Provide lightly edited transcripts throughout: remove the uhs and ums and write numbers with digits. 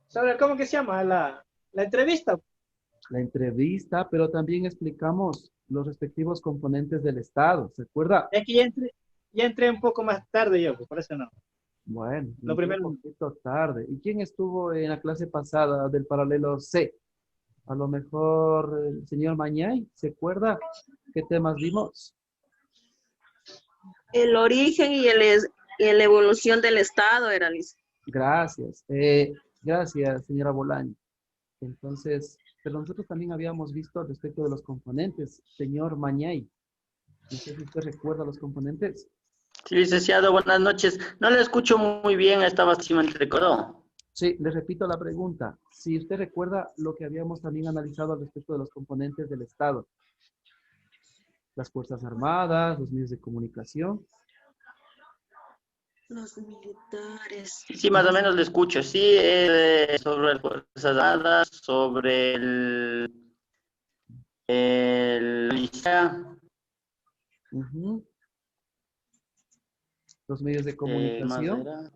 sobre cómo que se llama, la entrevista. La entrevista, pero también explicamos los respectivos componentes del Estado, ¿se acuerda? Es que ya entré un poco más tarde yo, pues por eso no. Bueno, Lo entró un primero, poquito tarde. ¿Y quién estuvo en la clase pasada del paralelo C? A lo mejor el señor Mañay, ¿se acuerda qué temas vimos? El origen y la evolución del Estado era, Liz. Gracias. Gracias, señora Bolaño. Entonces, pero nosotros también habíamos visto al respecto de los componentes, señor Mañay. No sé si usted recuerda los componentes. Sí, licenciado, buenas noches. No le escucho muy bien, estaba así me entrecoró. Sí, le repito la pregunta. Si usted recuerda lo que habíamos también analizado al respecto de los componentes del Estado. Las Fuerzas Armadas, los medios de comunicación. Los militares. Sí, más o menos le escucho. Sí, sobre las Fuerzas Armadas, sobre el policía, Ujú. Los medios de ¿qué más comunicación. era?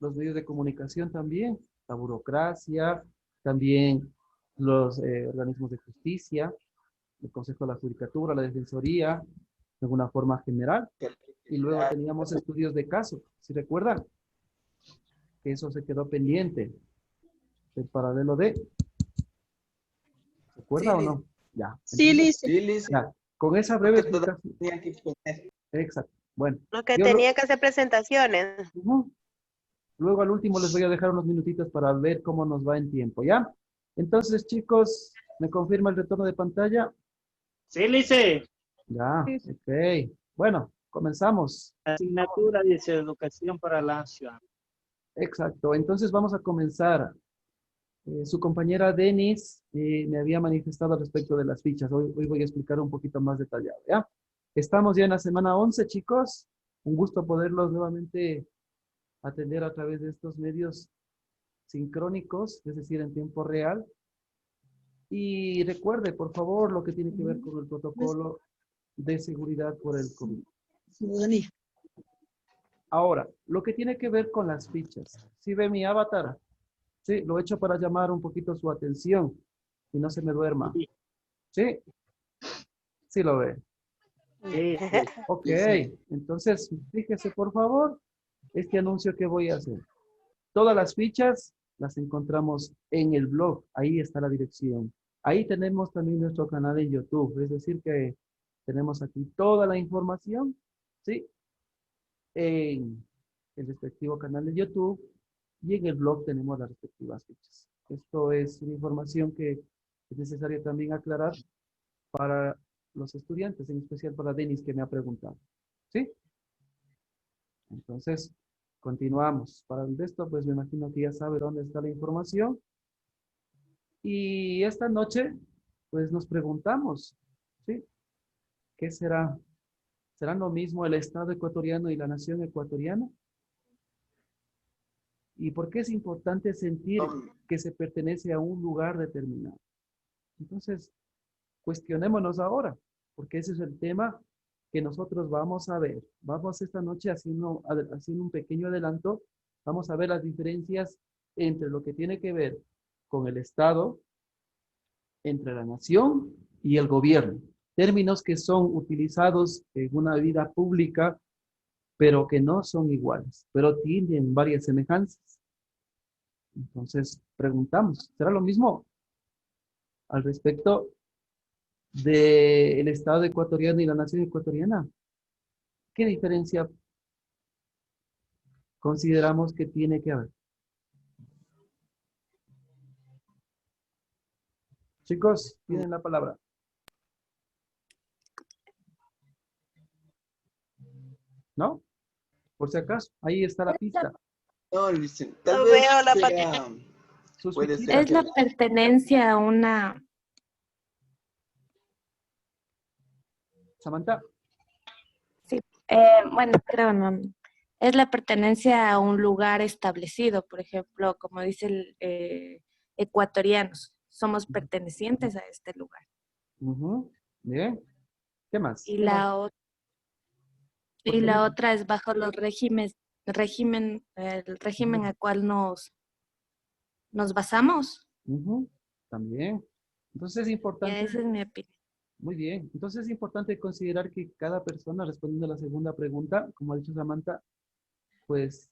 Los medios de comunicación también. La burocracia, también los organismos de justicia, el Consejo de la Judicatura, la Defensoría, de alguna forma general. Y luego teníamos estudios de caso, ¿sí recuerdan? Que eso se quedó pendiente del paralelo D. ¿Se acuerda o no? Ya. Sí, Liz. Sí, Liz, Ya. Con esa breve porque todavía explicación. tenía que poner. Exacto. Bueno. Lo que yo tenía que hacer presentaciones. Ujú. Luego al último les voy a dejar unos minutitos para ver cómo nos va en tiempo, ¿ya? Entonces, chicos, ¿me confirma el retorno de pantalla? sí, Lice, Ya, ok. Bueno, comenzamos. asignatura de educación para la ciudad. Exacto. Entonces vamos a comenzar. Su compañera Denis me había manifestado al respecto de las fichas. Hoy voy a explicar un poquito más detallado, ¿ya? Estamos ya en la semana 11, chicos. Un gusto poderlos nuevamente atender a través de estos medios sincrónicos, es decir, en tiempo real. Y recuerde, por favor, lo que tiene que ver con el protocolo de seguridad por el COVID. Ahora, lo que tiene que ver con las fichas. ¿Sí ve mi avatar? Sí, lo he hecho para llamar un poquito su atención y no se me duerma. ¿Sí? Sí lo ve. Sí, sí. Ok, entonces fíjese por favor este anuncio que voy a hacer. Todas las fichas las encontramos en el blog, ahí está la dirección. Ahí tenemos también nuestro canal en YouTube, es decir que tenemos aquí toda la información, ¿sí? En el respectivo canal de YouTube y en el blog tenemos las respectivas fichas. Esto es una información que es necesaria también aclarar para los estudiantes, en especial para Denis que me ha preguntado. ¿Sí? Entonces, continuamos. Para el resto, pues me imagino que ya sabe dónde está la información. Y esta noche, pues nos preguntamos, ¿sí? ¿Qué será? ¿Será lo mismo el Estado ecuatoriano y la nación ecuatoriana? ¿Y por qué es importante sentir que se pertenece a un lugar determinado? Entonces, cuestionémonos ahora, porque ese es el tema que nosotros vamos a ver. Vamos esta noche haciendo un pequeño adelanto. Vamos a ver las diferencias entre lo que tiene que ver con el Estado, entre la nación y el gobierno. Términos que son utilizados en una vida pública, pero que no son iguales, pero tienen varias semejanzas. Entonces, preguntamos, ¿será lo mismo al respecto del Estado ecuatoriano y la nación ecuatoriana? ¿Qué diferencia consideramos que tiene que haber? Chicos, tienen la palabra. ¿No? Por si acaso, ahí está la pista. No, Liz, tal No vez veo la sea, Sus puede fichitas. ser Es la que pertenencia a una... Samantha. Sí, bueno, creo no. Es la pertenencia a un lugar establecido, por ejemplo, como dice el ecuatorianos, somos pertenecientes a este lugar. Ujú. Bien. ¿Qué más? Y ¿Qué más? la, Porque y la otra es bajo los regímenes el régimen al cual nos basamos. Ujú, también. Entonces es importante, Esa es mi opinión. muy bien. Entonces es importante considerar que cada persona, respondiendo a la segunda pregunta, como ha dicho Samantha, pues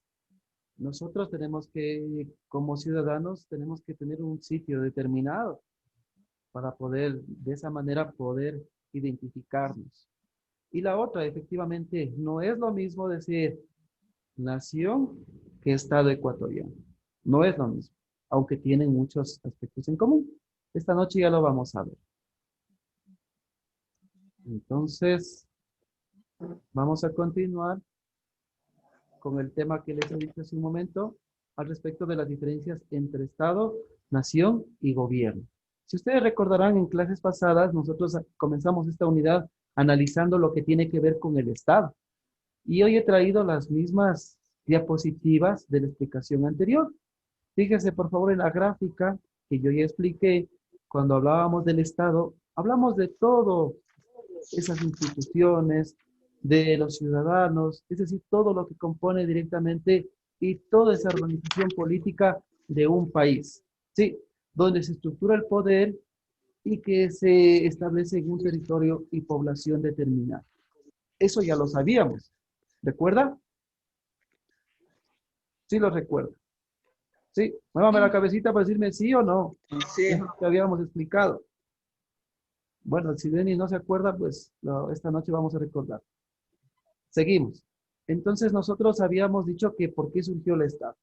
nosotros tenemos que, como ciudadanos, tenemos que tener un sitio determinado para poder, de esa manera, poder identificarnos. Y la otra, efectivamente, no es lo mismo decir nación que Estado ecuatoriano. No es lo mismo, aunque tienen muchos aspectos en común. Esta noche ya lo vamos a ver. Entonces, vamos a continuar con el tema que les he dicho hace un momento al respecto de las diferencias entre Estado, nación y gobierno. Si ustedes recordarán, en clases pasadas nosotros comenzamos esta unidad analizando lo que tiene que ver con el Estado. Y hoy he traído las mismas diapositivas de la explicación anterior. Fíjese, por favor, en la gráfica que yo ya expliqué, cuando hablábamos del Estado, hablamos de todo esas instituciones, de los ciudadanos, es decir, todo lo que compone directamente y toda esa organización política de un país, ¿sí? Donde se estructura el poder y que se establece en un territorio y población determinada. Eso ya lo sabíamos, ¿recuerda? Sí lo recuerdo. Sí, muévame la cabecita para decirme sí o no. Sí, Eso es lo que habíamos explicado. Bueno, si Denis no se acuerda, pues esta noche vamos a recordar. Seguimos. Entonces nosotros habíamos dicho que por qué surgió el Estado.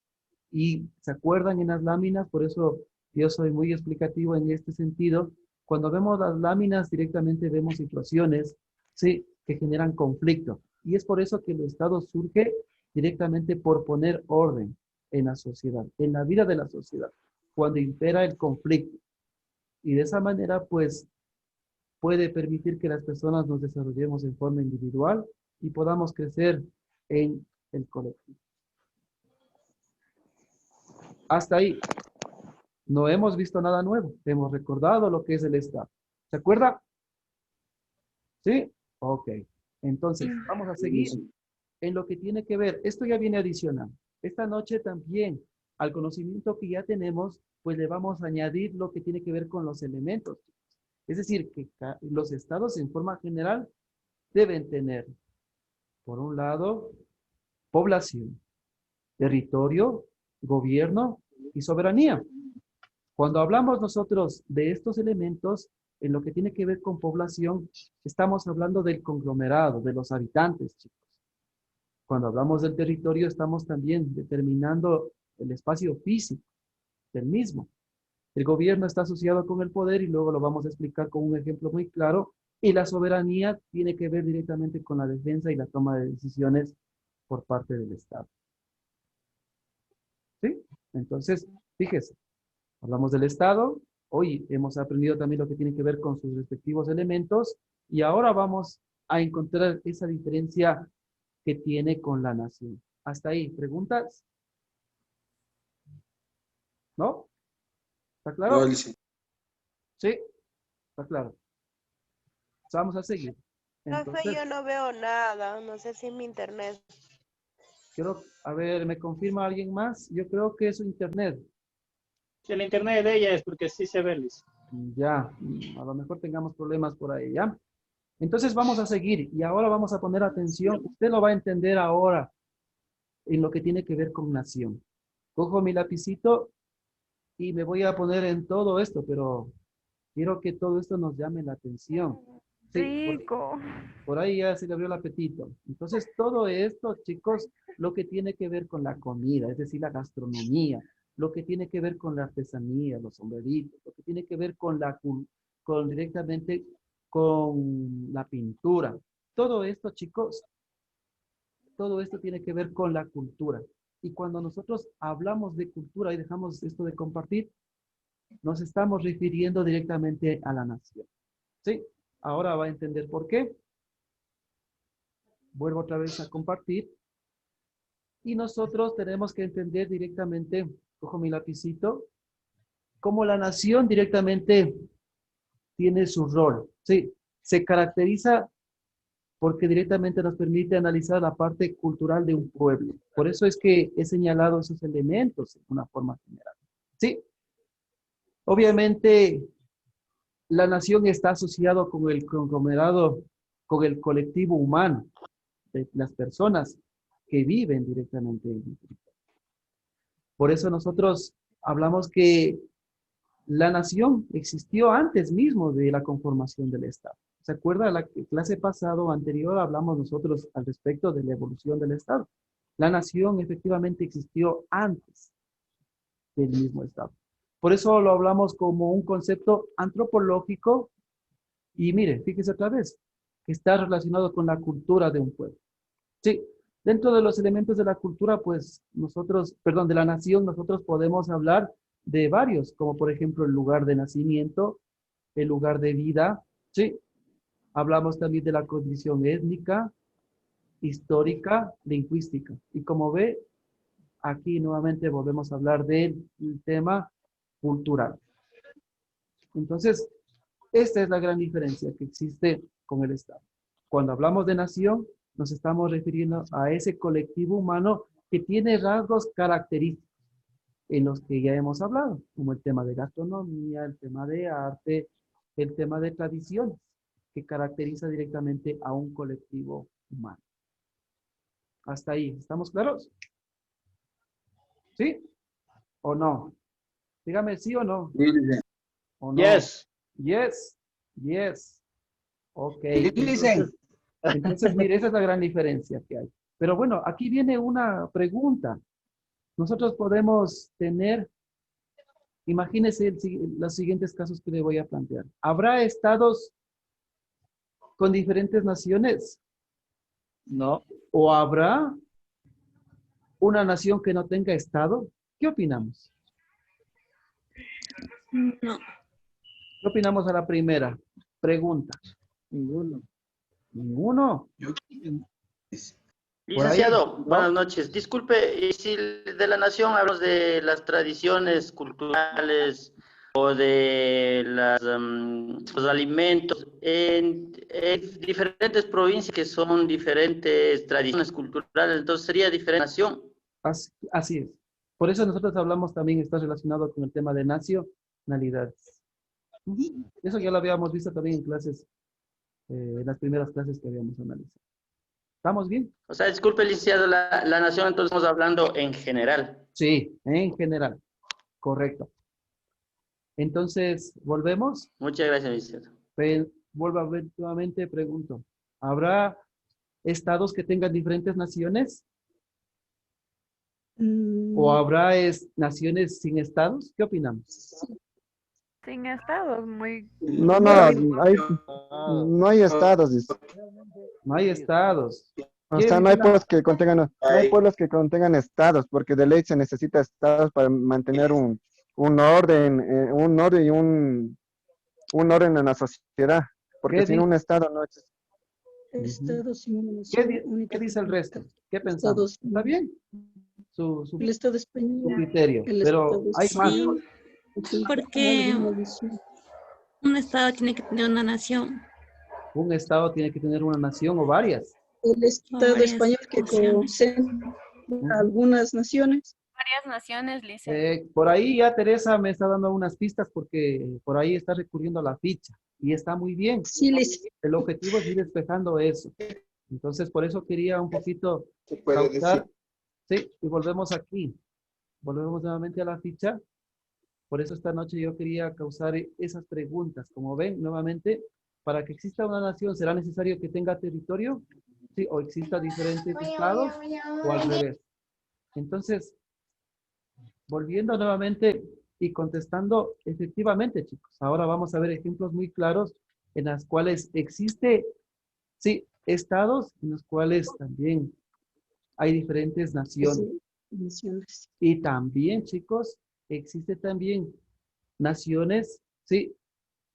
Y se acuerdan en las láminas, por eso yo soy muy explicativo en este sentido. Cuando vemos las láminas directamente vemos situaciones, sí, que generan conflicto. Y es por eso que el Estado surge directamente por poner orden en la sociedad, en la vida de la sociedad, cuando impera el conflicto. Y de esa manera, pues, puede permitir que las personas nos desarrollemos en forma individual y podamos crecer en el colectivo. Hasta ahí. No hemos visto nada nuevo. Hemos recordado lo que es el Estado. ¿Se acuerda? ¿Sí? Ok. Entonces, vamos a seguir en lo que tiene que ver. Esto ya viene adicional. Esta noche también, al conocimiento que ya tenemos, pues le vamos a añadir lo que tiene que ver con los elementos. Es decir, que los estados en forma general deben tener, por un lado, población, territorio, gobierno y soberanía. Cuando hablamos nosotros de estos elementos, en lo que tiene que ver con población, estamos hablando del conglomerado, de los habitantes, chicos. Cuando hablamos del territorio, estamos también determinando el espacio físico del mismo. El gobierno está asociado con el poder y luego lo vamos a explicar con un ejemplo muy claro. Y la soberanía tiene que ver directamente con la defensa y la toma de decisiones por parte del Estado. ¿Sí? Entonces, fíjese, hablamos del Estado. Hoy hemos aprendido también lo que tiene que ver con sus respectivos elementos. Y ahora vamos a encontrar esa diferencia que tiene con la nación. Hasta ahí, ¿preguntas? ¿No? ¿Está claro? no, licenciado. Sí, está claro. Vamos a seguir. Profe, Entonces, yo no veo nada. No sé si es mi internet. a ver, ¿me confirma alguien más? Yo creo que es su internet. Si el internet de ella es porque sí se ve, Liz. Ya, a lo mejor tengamos problemas por ahí, ¿ya? Entonces vamos a seguir y ahora vamos a poner atención. Usted lo va a entender ahora en lo que tiene que ver con nación. Cojo mi lapicito y me voy a poner en todo esto, pero quiero que todo esto nos llame la atención. Sí, Rico. por ahí ya se le abrió el apetito. Entonces, todo esto, chicos, lo que tiene que ver con la comida, es decir, la gastronomía, lo que tiene que ver con la artesanía, los sombreritos, lo que tiene que ver con con directamente con la pintura. Todo esto, chicos, todo esto tiene que ver con la cultura. Y cuando nosotros hablamos de cultura y dejamos esto de compartir, nos estamos refiriendo directamente a la nación. ¿Sí? Ahora va a entender por qué. Vuelvo otra vez a compartir. Y nosotros tenemos que entender directamente, cojo mi lapicito, cómo la nación directamente tiene su rol. Sí, se caracteriza porque directamente nos permite analizar la parte cultural de un pueblo. Por eso es que he señalado esos elementos de una forma general. Sí, obviamente la nación está asociado con el conglomerado, con el colectivo humano, de las personas que viven directamente en el territorio. Por eso nosotros hablamos que la nación existió antes mismo de la conformación del Estado. ¿Se acuerda? La clase pasada o anterior hablamos nosotros al respecto de la evolución del Estado. La nación efectivamente existió antes del mismo Estado. Por eso lo hablamos como un concepto antropológico y mire, fíjese otra vez, que está relacionado con la cultura de un pueblo. Sí, dentro de los elementos de la cultura, pues nosotros, perdón, de la nación, nosotros podemos hablar de varios, como por ejemplo el lugar de nacimiento, el lugar de vida, sí. Hablamos también de la condición étnica, histórica, lingüística. Y como ve, aquí nuevamente volvemos a hablar del tema cultural. Entonces, esta es la gran diferencia que existe con el Estado. Cuando hablamos de nación, nos estamos refiriendo a ese colectivo humano que tiene rasgos característicos en los que ya hemos hablado, como el tema de gastronomía, el tema de arte, el tema de tradiciones, que caracteriza directamente a un colectivo humano. Hasta ahí, ¿estamos claros? ¿Sí? ¿O no? Dígame sí o no. ¿O no? Yes. Yes. Yes. Ok. Listen. Entonces, mire, esa es la gran diferencia que hay. Pero bueno, aquí viene una pregunta. Nosotros podemos tener, imagínense los siguientes casos que le voy a plantear. ¿Habrá estados con diferentes naciones? No. ¿O habrá una nación que no tenga estado? ¿Qué opinamos? No. ¿Qué opinamos a la primera pregunta? Ninguno. Ninguno. Por ahí, Licenciado, ¿no? buenas noches. Disculpe, y si de la nación hablamos de las tradiciones culturales o de los alimentos, en diferentes provincias que son diferentes tradiciones culturales, entonces sería diferente nación. Así es. Por eso nosotros hablamos también, está relacionado con el tema de nacionalidades. Eso ya lo habíamos visto también en clases, en las primeras clases que habíamos analizado. ¿Estamos bien? O sea, disculpe, licenciado, la nación, entonces estamos hablando en general. Sí, en general. Correcto. Entonces, volvemos. Muchas gracias, licenciado. Vuelvo a ver nuevamente, pregunto. ¿Habrá estados que tengan diferentes naciones? ¿O habrá naciones sin estados? ¿Qué opinamos? Sin estados, muy... No, no hay estados, dice. No hay estados. O sea, no hay pueblos que contengan, no hay pueblos que contengan estados, porque de ley se necesita estados para mantener un orden, y un orden en la sociedad, porque sin un estado no existe. Estados sin una nación ¿Qué dice el resto? ¿Qué pensamos? ¿Está bien? El Estado español. Su criterio. El Pero Estado hay más. Sí, porque un Estado tiene que tener una nación. Un estado tiene que tener una nación o varias. El Estado español que concentra algunas naciones. Varias naciones, Lice. Por ahí ya Teresa me está dando unas pistas porque por ahí está recurriendo a la ficha y está muy bien. Sí, Lice. El objetivo es ir despejando eso. Entonces, por eso quería un poquito Se puede causar. decir. Sí, y volvemos aquí. Volvemos nuevamente a la ficha. Por eso esta noche yo quería causar esas preguntas. Como ven, nuevamente, para que exista una nación, ¿será necesario que tenga territorio? Sí, o exista diferentes estados, o al revés. Entonces, volviendo nuevamente y contestando, efectivamente, chicos, ahora vamos a ver ejemplos muy claros en las cuales existe, sí, estados en los cuales también hay diferentes naciones. Naciones. Y también, chicos, existe también naciones, sí,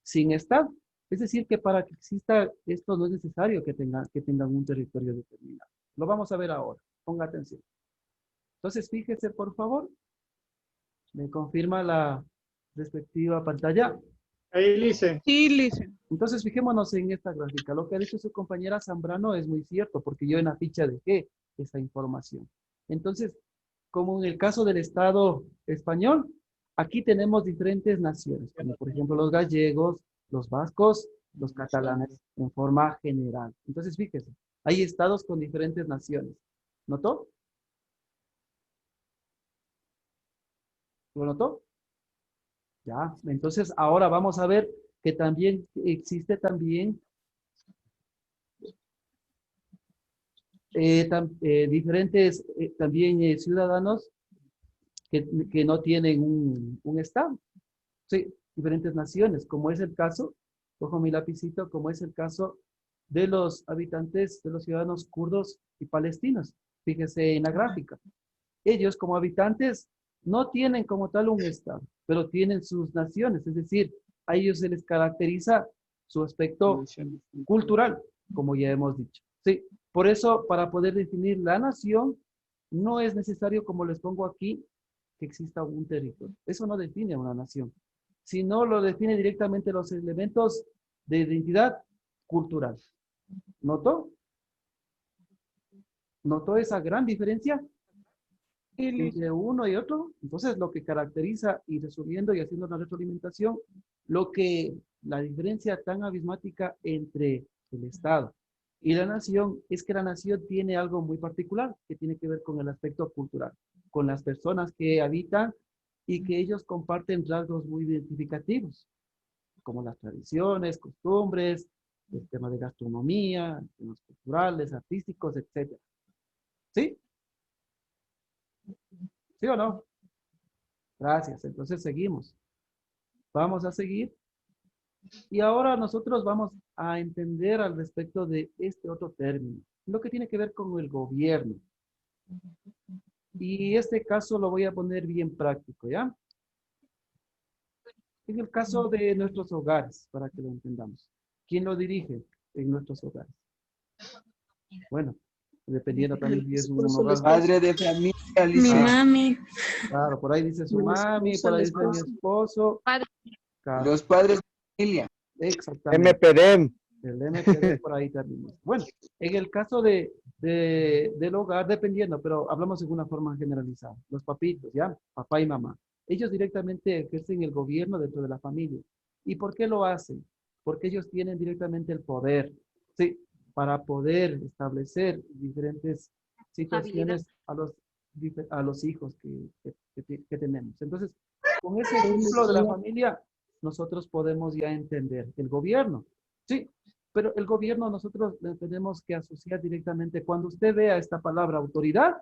sin estado. Es decir, que para que exista esto no es necesario que tengan un territorio determinado. Lo vamos a ver ahora. Ponga atención. Entonces, fíjese, por favor. Me confirma la respectiva pantalla. Ahí, Lice. Sí, Lice. Entonces, fijémonos en esta gráfica. Lo que ha dicho su compañera Zambrano es muy cierto, porque yo en la ficha dejé esa información. Entonces, como en el caso del Estado español, aquí tenemos diferentes naciones, como por ejemplo los gallegos, los vascos, los catalanes, en forma general. Entonces, fíjese, hay estados con diferentes naciones. ¿Notó? ¿Lo notó? Ya, entonces ahora vamos a ver que también existe también diferentes también ciudadanos que no tienen un estado. Sí, diferentes naciones, como es el caso, cojo mi lapicito, como es el caso de los habitantes, de los ciudadanos kurdos y palestinos. Fíjese en la gráfica. Ellos como habitantes no tienen como tal un estado, pero tienen sus naciones, es decir, a ellos se les caracteriza su aspecto cultural, como ya hemos dicho. Sí, por eso para poder definir la nación, no es necesario, como les pongo aquí, que exista un territorio. Eso no define a una nación, sino lo define directamente los elementos de identidad cultural. ¿Notó? ¿Notó esa gran diferencia entre uno y otro? Entonces, lo que caracteriza, y resumiendo y haciendo una retroalimentación, la diferencia tan abismática entre el Estado y la nación es que la nación tiene algo muy particular que tiene que ver con el aspecto cultural, con las personas que habitan y que ellos comparten rasgos muy identificativos, como las tradiciones, costumbres, el tema de gastronomía, temas culturales, artísticos, etc. ¿Sí? ¿Sí o no? Gracias. Entonces seguimos. Vamos a seguir. Y ahora nosotros vamos a entender al respecto de este otro término, lo que tiene que ver con el gobierno. Y este caso lo voy a poner bien práctico, ¿ya? En el caso de nuestros hogares, para que lo entendamos. ¿Quién lo dirige en nuestros hogares? Bueno, dependiendo también si es un hogar. Padre de familia, Mi Lice. mami. Claro, por ahí dice su mami, por ahí dice mi esposo. Claro, Los padres de familia. exactamente. MPD. El MPD por ahí también. Bueno, en el caso del hogar, dependiendo, pero hablamos en una forma generalizada. Los papitos, ¿ya? Papá y mamá. Ellos directamente ejercen el gobierno dentro de la familia. ¿Y por qué lo hacen? Porque ellos tienen directamente el poder, ¿sí? Para poder establecer diferentes situaciones a los hijos que tenemos. Entonces, con ese ejemplo de la familia, nosotros podemos ya entender el gobierno. Sí, pero el gobierno nosotros le tenemos que asociar directamente. Cuando usted vea esta palabra autoridad,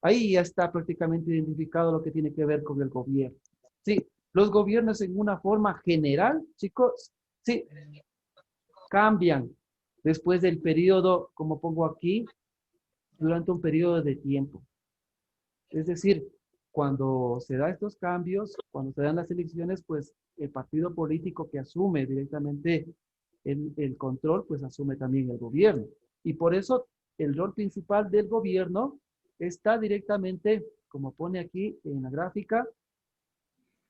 ahí ya está prácticamente identificado lo que tiene que ver con el gobierno. Sí, los gobiernos en una forma general, chicos, sí, cambian después del periodo, como pongo aquí, durante un periodo de tiempo. Es decir, cuando se dan estos cambios, cuando se dan las elecciones, pues el partido político que asume directamente el control, pues asume también el gobierno. Y por eso el rol principal del gobierno está directamente, como pone aquí en la gráfica,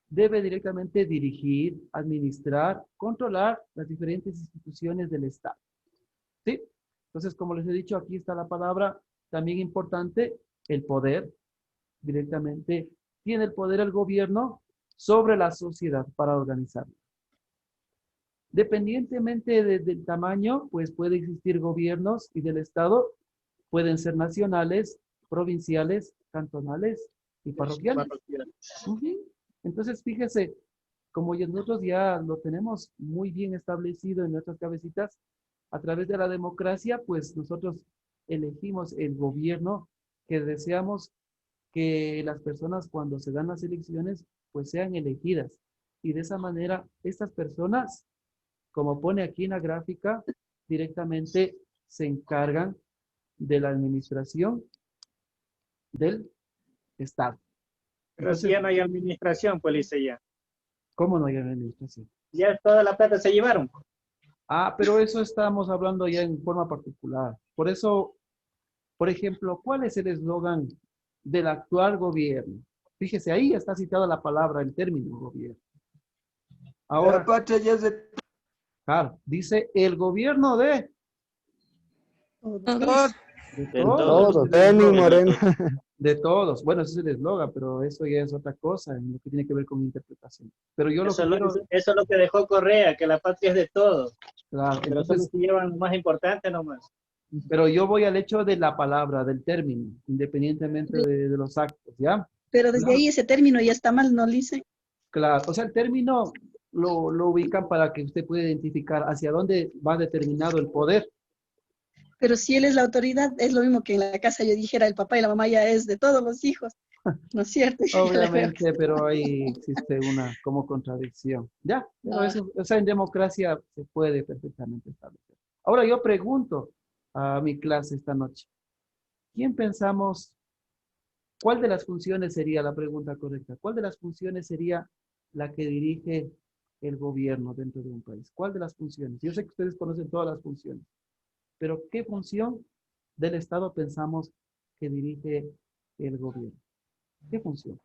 debe directamente dirigir, administrar, controlar las diferentes instituciones del Estado. ¿Sí? Entonces, como les he dicho, aquí está la palabra también importante, el poder. Directamente tiene el poder el gobierno sobre la sociedad para organizarla. Dependientemente del tamaño, pues puede existir gobiernos y del Estado pueden ser nacionales, provinciales, cantonales y parroquiales. Entonces, fíjese, como nosotros ya lo tenemos muy bien establecido en nuestras cabecitas, a través de la democracia, pues nosotros elegimos el gobierno que deseamos que las personas cuando se dan las elecciones, pues sean elegidas. Y de esa manera, estas personas, como pone aquí en la gráfica, directamente se encargan de la administración del Estado. Pero si ya no hay administración, pues dice ya. ¿Cómo no hay administración? Ya toda la plata se llevaron. Ah, pero eso estamos hablando ya en forma particular. Por eso, por ejemplo, ¿cuál es el eslogan del actual gobierno? Fíjese, ahí está citada la palabra, el término gobierno. Ahora, La patria ya es de claro, dice el gobierno de Todos. todos. Todo, Lenin Moreno. De todos. Bueno, ese es el eslogan, pero eso ya es otra cosa, en lo que tiene que ver con interpretación. Pero yo lo Eso, que quiero, eso es lo que dejó Correa, que la patria es de todos, claro, pero solo entonces, se llevan lo más importante nomás. pero yo voy al hecho de la palabra, del término, independientemente de los actos, ¿ya? Pero desde ahí ese término ya está mal, ¿no, Lice? Claro, o sea, el término lo ubican para que usted pueda identificar hacia dónde va determinado el poder. Pero si él es la autoridad, es lo mismo que en la casa yo dijera el papá y la mamá ya es de todos los hijos, ¿no es cierto? Obviamente, pero ahí existe una como contradicción. Ya, pero eso, o sea, en democracia se puede perfectamente establecer. Ahora yo pregunto a mi clase esta noche, ¿quién pensamos, cuál de las funciones sería la pregunta correcta? ¿Cuál de las funciones sería la que dirige el gobierno dentro de un país? ¿Cuál de las funciones? Yo sé que ustedes conocen todas las funciones, pero ¿qué función del Estado pensamos que dirige el gobierno? ¿Qué función?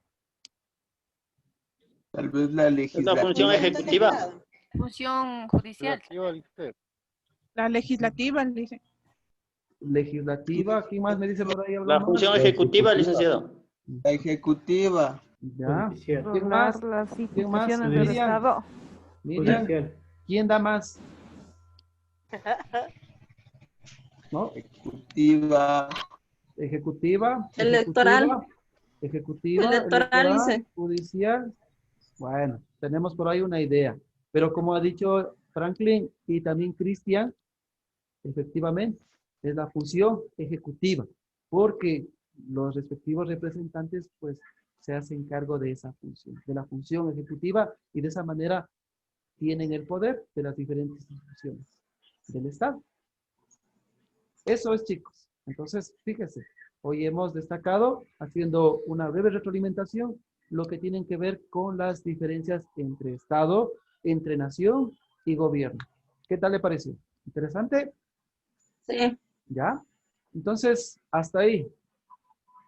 tal vez la La función legislativa. ejecutiva. Función judicial. La legislativa, dice. Legislativa, ¿quién más me dice por ahí algo La más? función ejecutiva, licenciado. La ejecutiva. Ya. ¿Quién más? Controlar las ¿Quién más? instituciones del Miriam. Estado. Miriam, ¿quién da más? ¿No? Ejecutiva. Ejecutiva. Electoral. Ejecutiva. Electoral, dice. Judicial. Bueno, tenemos por ahí una idea. Pero como ha dicho Franklin y también Cristian, efectivamente, es la función ejecutiva, porque los respectivos representantes, pues, se hacen cargo de esa función, de la función ejecutiva, y de esa manera tienen el poder de las diferentes instituciones del Estado. Eso es, chicos. Entonces, fíjense, hoy hemos destacado, haciendo una breve retroalimentación, lo que tienen que ver con las diferencias entre Estado, entre nación y gobierno. ¿Qué tal le pareció? ¿Interesante? Sí. ¿Ya? Entonces, hasta ahí.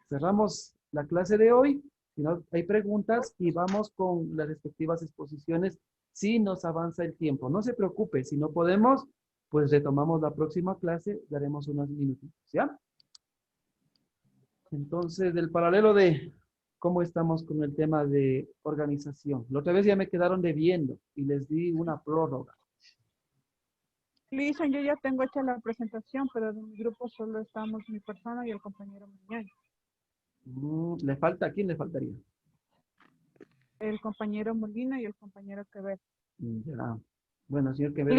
Cerramos la clase de hoy. Si no hay preguntas, y vamos con las respectivas exposiciones si nos avanza el tiempo. No se preocupe, si no podemos, pues retomamos la próxima clase, daremos unos minutitos, ¿ya? Entonces, del paralelo de cómo estamos con el tema de organización. La otra vez ya me quedaron debiendo y les di una prórroga. Lisa, yo ya tengo hecha la presentación, pero en mi grupo solo estamos mi persona y el compañero Mañana. ¿Le falta? ¿A quién le faltaría? El compañero Molina y el compañero Quevedo. Ya. Bueno, señor Quevedo.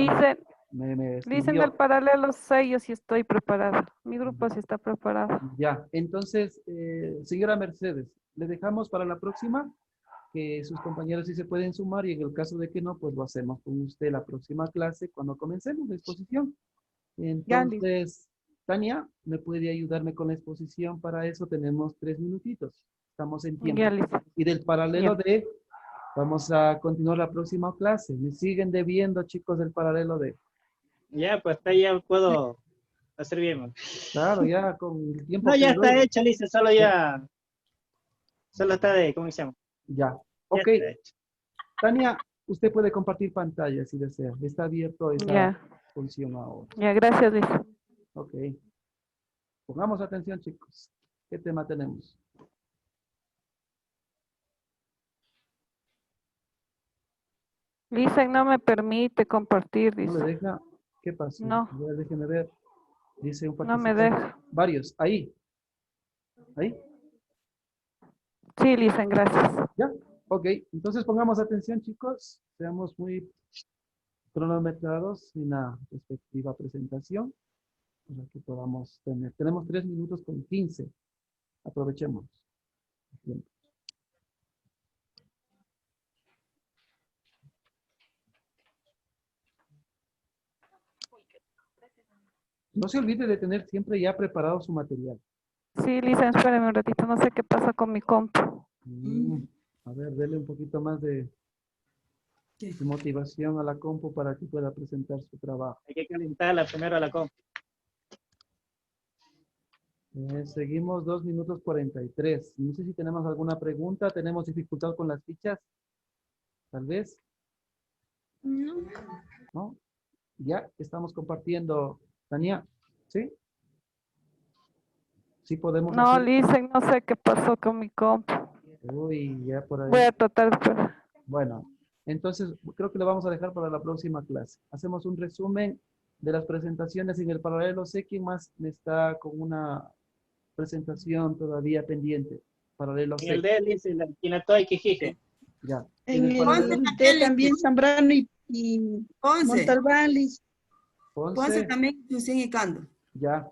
Dicen del paralelo 6, yo sí estoy preparada. Mi grupo sí está preparado. Ya, entonces, señora Mercedes, le dejamos para la próxima, que sus compañeros sí se pueden sumar, y en el caso de que no, pues lo hacemos con usted la próxima clase cuando comencemos la exposición. Entonces, Tania, ¿me puede ayudarme con la exposición? Para eso tenemos 3 minutitos. Estamos en tiempo. Y del paralelo de, vamos a continuar la próxima clase. Me siguen debiendo, chicos, del paralelo de. Ya, pues ahí ya puedo hacer bien. Claro, ya con el tiempo. No, ya que está doy. hecha, Lisa, solo ya. Solo está de, ¿cómo se llama? Ya, ok. Tania, usted puede compartir pantalla si desea. Está abierto esa función ahora. Ya, gracias, Luis. Ok. Pongamos atención, chicos. ¿Qué tema tenemos? Lisa no me permite compartir, dice. ¿No le deja? ¿Qué pasa? No. A ver, déjeme ver. Dice un No me participante. deja. Varios. Ahí. Ahí. Sí, Lisa, gracias. Ya. Ok. Entonces pongamos atención, chicos. Seamos muy cronometrados en la respectiva presentación para que podamos tener. Tenemos 3 minutos con 15. Aprovechemos. Bien. No se olvide de tener siempre ya preparado su material. Sí, Lisa, espérame un ratito, no sé qué pasa con mi compu. A ver, dele un poquito más de motivación a la compu para que pueda presentar su trabajo. Hay que calentarla primero a la compu. Seguimos 2 minutos 43. No sé si tenemos alguna pregunta. ¿Tenemos dificultad con las fichas? Tal vez. No. ¿No? Ya estamos compartiendo, Tania, ¿sí? Sí podemos No, hacer. Lisen, no sé qué pasó con mi compu. Uy, ya por ahí. Voy a tratar de esperar. Bueno, entonces creo que lo vamos a dejar para la próxima clase. Hacemos un resumen de las presentaciones en el paralelo. Sé quién más me está con una presentación todavía pendiente. Paralelo En el C. D dice la Quinatoa y Quijije. Ya. En el paralelo D también Zambrano y Montalbán, Liz. Ponce, también Lucien y Cando. ya.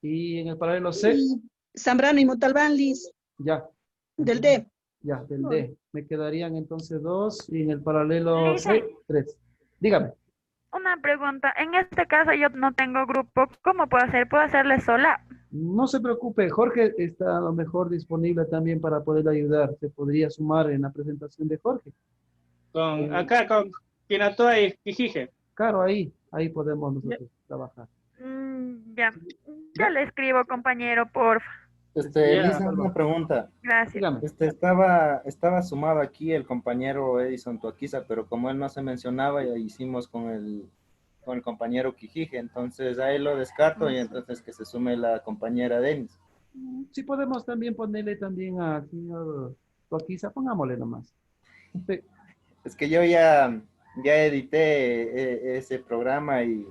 Y en el paralelo C, Y Zambrano y Montalbán, Liz. ya. Del D. Ya, del D. Me quedarían entonces 2 y en el paralelo C, 3. Dígame. Una pregunta. En este caso yo no tengo grupo. ¿Cómo puedo hacer? ¿Puedo hacerle sola? No se preocupe, Jorge está a lo mejor disponible también para poder ayudar. Se podría sumar en la presentación de Jorge. Acá con Quinatoa y Quijije. Claro, ahí podemos nosotros trabajar. Ya. Ya le escribo, compañero, porfa. Lisa, una pregunta. Gracias. Estaba sumado aquí el compañero Edison Tuaquiza, pero como él no se mencionaba, ya hicimos con el compañero Quijije, entonces a él lo descarto y entonces que se sume la compañera Denis. Sí podemos también ponerle también al señor Tuaquiza, pongámosle nomás. Sí. Es que yo ya edité ese programa y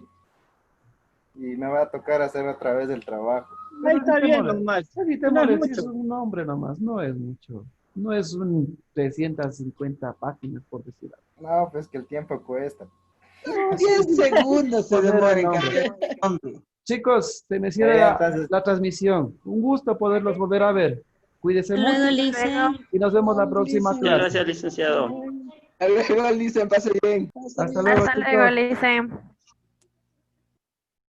me va a tocar hacer otra vez el trabajo. Ahí está bien nomás. Evitémosle, No es si es mucho. un nombre nomás, no es mucho. No es un 350 páginas, por decir algo. No, pues que el tiempo cuesta. 10 segundos se Poner demora el en nombre. cambiar el nombre. Chicos, se me cierra la transmisión. Un gusto poderlos volver a ver. Cuídense Hasta luego, mucho Lisa. y nos vemos la próxima Muchas clase. gracias, licenciado. Hasta luego, Lisa, pase bien. Hasta luego, Hasta luego, chicos. Lisa.